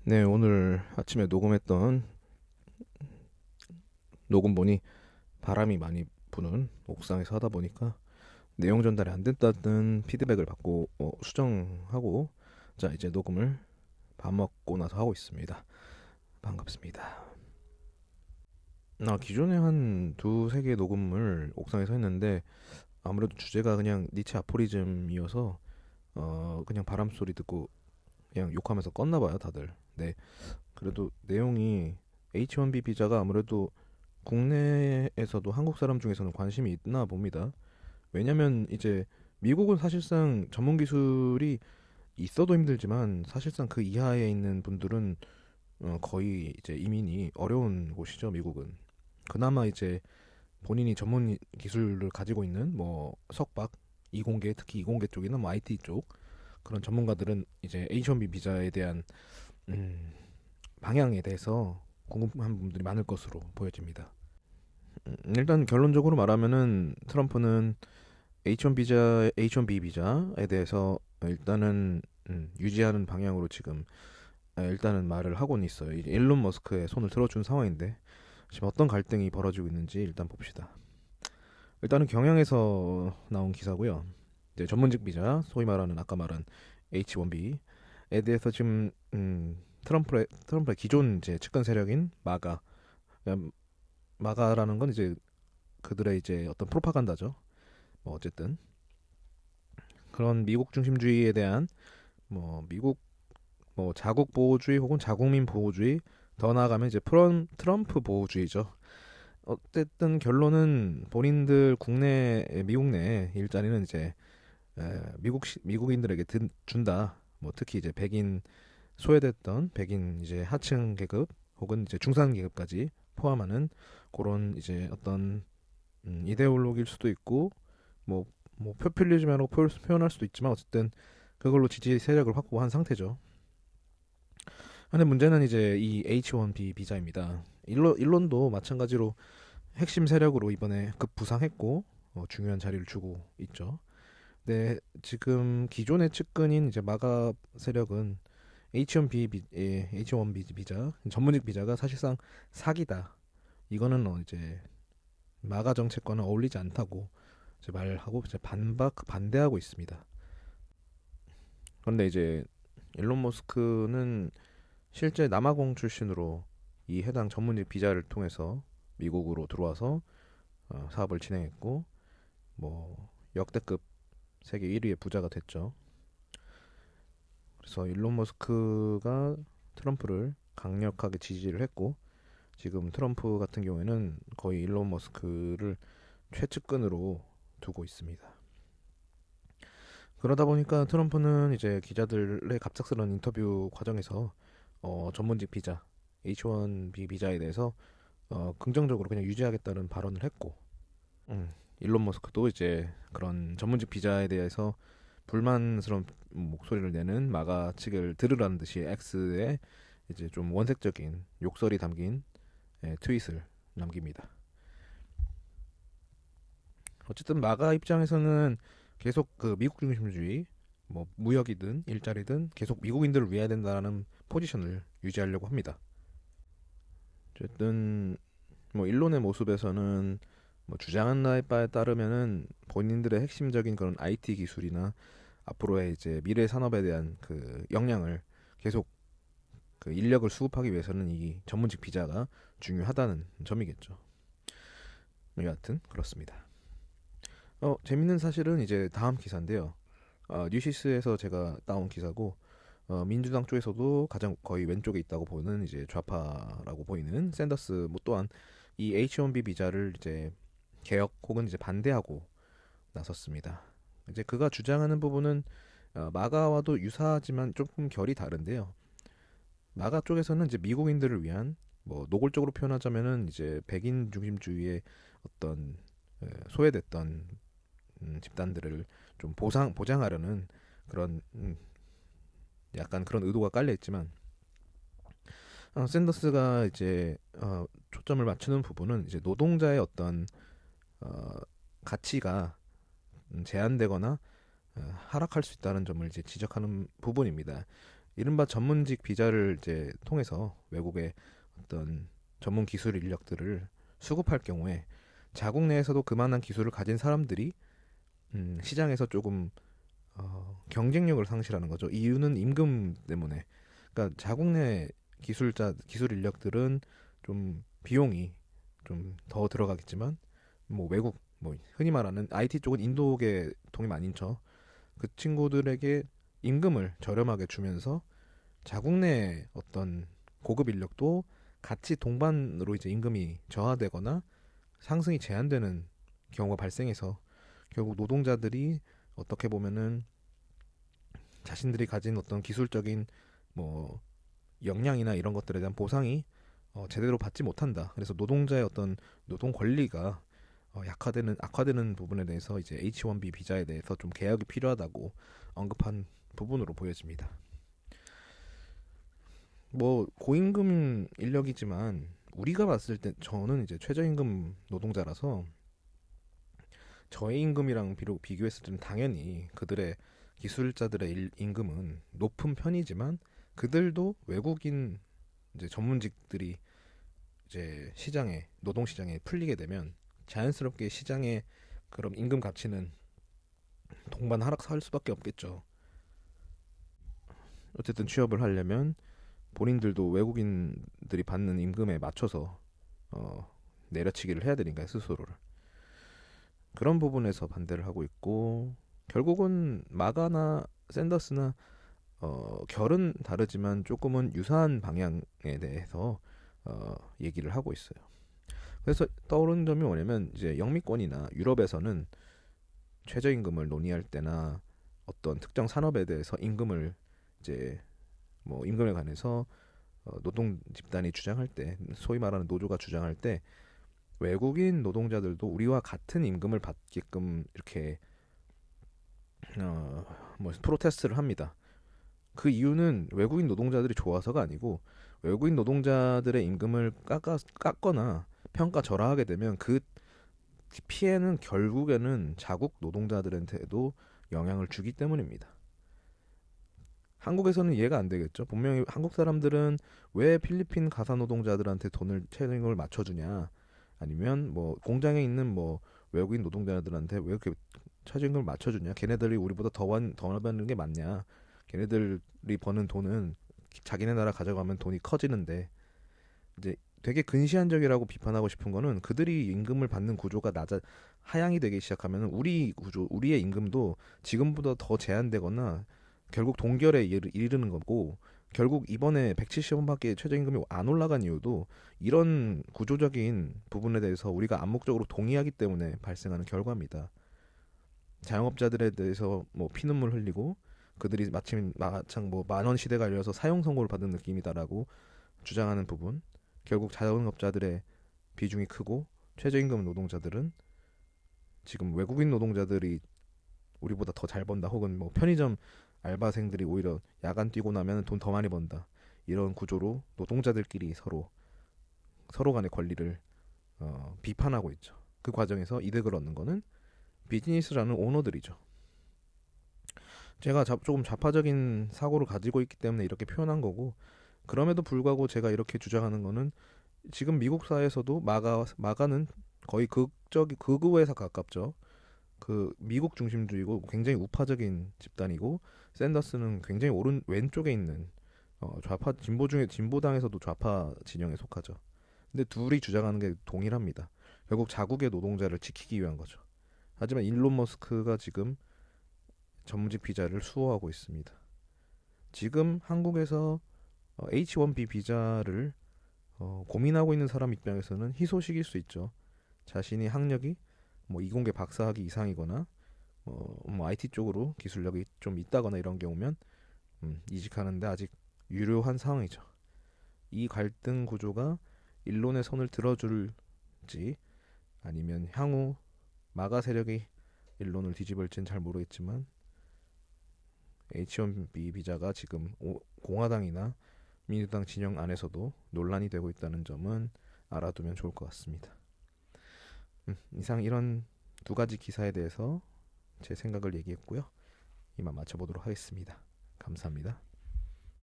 네, 오늘 아침에 녹음했던 녹음본이 바람이 많이 부는 옥상에서 하다 보니까 내용 전달이 안 됐다는 피드백을 받고 수정하고 자 이제 녹음을 밥 먹고 나서 하고 있습니다. 반갑습니다. 기존에 한 두세 개 녹음을 옥상에서 했는데 아무래도 주제가 그냥 니체 아포리즘이어서 그냥 바람 소리 듣고 그냥 욕하면서 껐나 봐요 다들. 네, 그래도 내용이 H1B 비자가 아무래도 국내에서도 한국 사람 중에서는 관심이 있나 봅니다. 왜냐면 이제 미국은 사실상 전문 기술이 있어도 힘들지만 사실상 그 이하에 있는 분들은 거의 이제 이민이 어려운 곳이죠, 미국은. 그나마 이제 본인이 전문 기술을 가지고 있는 뭐 석박, 이공계, 특히 이공계 쪽이나 뭐 IT 쪽 그런 전문가들은 이제 H1B 비자에 대한 음, 방향에 대해서 궁금한 분들이 많을 것으로 보여집니다. 일단 결론적으로 말하면은 트럼프는 H1B 비자에 대해서 일단은 유지하는 방향으로 지금 일단은 말을 하고는 있어요. 이제 일론 머스크의 손을 들어준 상황인데 지금 어떤 갈등이 벌어지고 있는지 일단 봅시다. 일단은 경향에서 나온 기사고요. 이제 전문직 비자, 소위 말하는 아까 말한 H1B에 대해서 지금 트럼프의 기존 이제 측근 세력인 마가, 마가라는 건 이제 그들의 이제 어떤 프로파간다죠. 뭐 어쨌든 그런 미국 중심주의에 대한 뭐 미국 뭐 자국 보호주의 혹은 자국민 보호주의, 더 나아가면 이제 트럼프 보호주의죠. 어쨌든 결론은 본인들 국내 미국 내 일자리는 이제 미국인들에게 준다. 뭐 특히 이제 백인 소외됐던 백인 이제 하층 계급 혹은 이제 중산 계급까지 포함하는 그런 이제 어떤 이데올로기일 수도 있고 뭐, 뭐 포퓰리즘이라고 표현할 수도 있지만 어쨌든 그걸로 지지 세력을 확보한 상태죠. 근데 문제는 이제 이 H1B 비자입니다. 일론도 마찬가지로 핵심 세력으로 이번에 급부상했고 중요한 자리를 주고 있죠. 근데 지금 기존의 측근인 이제 마가 세력은 H1B 비자 전문직 비자가 사실상 사기다. 이거는 이제 마가 정책과는 어울리지 않다고 이제 말하고 이제 반대하고 있습니다. 그런데 이제 일론 머스크는 실제 남아공 출신으로 이 해당 전문직 비자를 통해서 미국으로 들어와서 사업을 진행했고 뭐 역대급 세계 1위의 부자가 됐죠. 그래서 일론 머스크가 트럼프를 강력하게 지지를 했고 지금 트럼프 같은 경우에는 거의 일론 머스크를 최측근으로 두고 있습니다. 그러다 보니까 트럼프는 이제 기자들의 갑작스러운 인터뷰 과정에서 전문직 비자 H1B 비자에 대해서 긍정적으로 그냥 유지하겠다는 발언을 했고, 일론 머스크도 이제 그런 전문직 비자에 대해서 불만스러운 목소리를 내는 마가 측을 들으라는 듯이 X에 이제 좀 원색적인 욕설이 담긴 트윗을 남깁니다. 어쨌든 마가 입장에서는 계속 그 미국 중심주의, 뭐 무역이든 일자리든 계속 미국인들을 위해야 된다는 포지션을 유지하려고 합니다. 어쨌든 뭐 일론의 모습에서는 뭐 주장한 바에 따르면은 본인들의 핵심적인 그런 IT 기술이나 앞으로의 이제 미래 산업에 대한 그 역량을 계속 그 인력을 수급하기 위해서는 이 전문직 비자가 중요하다는 점이겠죠. 여하튼 그렇습니다. 재밌는 사실은 이제 다음 기사인데요. 뉴시스에서 제가 따온 기사고 민주당 쪽에서도 가장 거의 왼쪽에 있다고 보는 이제 좌파라고 보이는 샌더스 뭐 또한 이 H1B 비자를 이제 개혁 혹은 이제 반대하고 나섰습니다. 이제 그가 주장하는 부분은 마가와도 유사하지만 조금 결이 다른데요. 마가 쪽에서는 이제 미국인들을 위한 뭐 노골적으로 표현하자면은 이제 백인 중심주의의 어떤 소외됐던 집단들을 좀 보장하려는 그런 약간 그런 의도가 깔려 있지만 샌더스가 이제 초점을 맞추는 부분은 이제 노동자의 어떤 어, 가치가 제한되거나 하락할 수 있다는 점을 이제 지적하는 부분입니다. 이른바 전문직 비자를 이제 통해서 외국의 어떤 전문 기술 인력들을 수급할 경우에 자국 내에서도 그만한 기술을 가진 사람들이 시장에서 조금 경쟁력을 상실하는 거죠. 이유는 임금 때문에. 그러니까 자국 내 기술 인력들은 좀 비용이 좀 더 들어가겠지만 뭐 외국 뭐 흔히 말하는 IT 쪽은 인도계 통이 많이 쳐. 그 친구들에게 임금을 저렴하게 주면서 자국 내 어떤 고급 인력도 같이 동반으로 이제 임금이 저하되거나 상승이 제한되는 경우가 발생해서 결국 노동자들이 어떻게 보면은 자신들이 가진 어떤 기술적인 뭐 역량이나 이런 것들에 대한 보상이 제대로 받지 못한다. 그래서 노동자의 어떤 노동 권리가 악화되는 부분에 대해서 이제 H1B 비자에 대해서 좀 개혁이 필요하다고 언급한 부분으로 보여집니다. 뭐 고임금 인력이지만 우리가 봤을 때 저는 이제 최저임금 노동자라서 저의 임금이랑 비교했을 때는 당연히 그들의 기술자들의 임금은 높은 편이지만 그들도 외국인 이제 전문직들이 이제 노동 시장에 풀리게 되면 자연스럽게 시장의 그럼 임금 가치는 동반 하락할 수밖에 없겠죠. 어쨌든 취업을 하려면 본인들도 외국인들이 받는 임금에 맞춰서 내려치기를 해야 되니까 스스로를. 그런 부분에서 반대를 하고 있고 결국은 마가나 샌더스나 결은 다르지만 조금은 유사한 방향에 대해서 얘기를 하고 있어요. 그래서 떠오르는 점이 뭐냐면 이제 영미권이나 유럽에서는 최저임금을 논의할 때나 어떤 특정 산업에 대해서 임금을 이제 뭐 임금에 관해서 노동 집단이 주장할 때 소위 말하는 노조가 주장할 때 외국인 노동자들도 우리와 같은 임금을 받게끔 이렇게 뭐 프로테스트를 합니다. 그 이유는 외국인 노동자들이 좋아서가 아니고 외국인 노동자들의 임금을 깎거나 평가절하하게 되면 그 피해는 결국에는 자국 노동자들한테도 영향을 주기 때문입니다. 한국에서는 이해가 안 되겠죠. 분명히 한국 사람들은 왜 필리핀 가사 노동자들한테 최저임금을 맞춰주냐, 아니면 뭐 공장에 있는 뭐 외국인 노동자들한테 왜 이렇게 최저임금을 맞춰주냐, 걔네들이 우리보다 더 받는 게 맞냐, 걔네들이 버는 돈은 자기네 나라 가져가면 돈이 커지는데, 이제 되게 근시안적이라고 비판하고 싶은 거는 그들이 임금을 받는 구조가 하향이 되기 시작하면 우리의 임금도 지금보다 더 제한되거나 결국 동결에 이르는 거고, 결국 이번에 170원밖에 최저임금이 안 올라간 이유도 이런 구조적인 부분에 대해서 우리가 암묵적으로 동의하기 때문에 발생하는 결과입니다. 자영업자들에 대해서 뭐 피눈물 흘리고 그들이 마침 뭐 만원 시대가 열려서 사형 선고를 받은 느낌이다라고 주장하는 부분, 결국 자영업자들의 비중이 크고 최저임금 노동자들은 지금 외국인 노동자들이 우리보다 더 잘 번다, 혹은 뭐 편의점 알바생들이 오히려 야간 뛰고 나면 돈 더 많이 번다, 이런 구조로 노동자들끼리 서로 간의 권리를 비판하고 있죠. 그 과정에서 이득을 얻는 거는 비즈니스라는 오너들이죠. 제가 조금 좌파적인 사고를 가지고 있기 때문에 이렇게 표현한 거고, 그럼에도 불구하고 제가 이렇게 주장하는 거는 지금 미국 사회에서도 마가는 거의 극우에서 가깝죠. 그 미국 중심주의고 굉장히 우파적인 집단이고, 샌더스는 굉장히 왼쪽에 있는 좌파 진보당에서도 좌파 진영에 속하죠. 근데 둘이 주장하는 게 동일합니다. 결국 자국의 노동자를 지키기 위한 거죠. 하지만 일론 머스크가 지금 전문직 비자를 수호하고 있습니다. 지금 한국에서 H1B 비자를 고민하고 있는 사람 입장에서는 희소식일 수 있죠. 자신이 학력이 뭐 이공계 박사학위 이상이거나 뭐 IT 쪽으로 기술력이 좀 있다거나 이런 경우면 이직하는데 아직 유료한 상황이죠. 이 갈등 구조가 일론의 손을 들어줄지 아니면 향후 마가 세력이 일론을 뒤집을지는 잘 모르겠지만 H1B 비자가 지금 공화당이나 민주당 진영 안에서도 논란이 되고 있다는 점은 알아두면 좋을 것 같습니다. 이상 이런 두 가지 기사에 대해서 제 생각을 얘기했고요. 이만 마쳐보도록 하겠습니다. 감사합니다.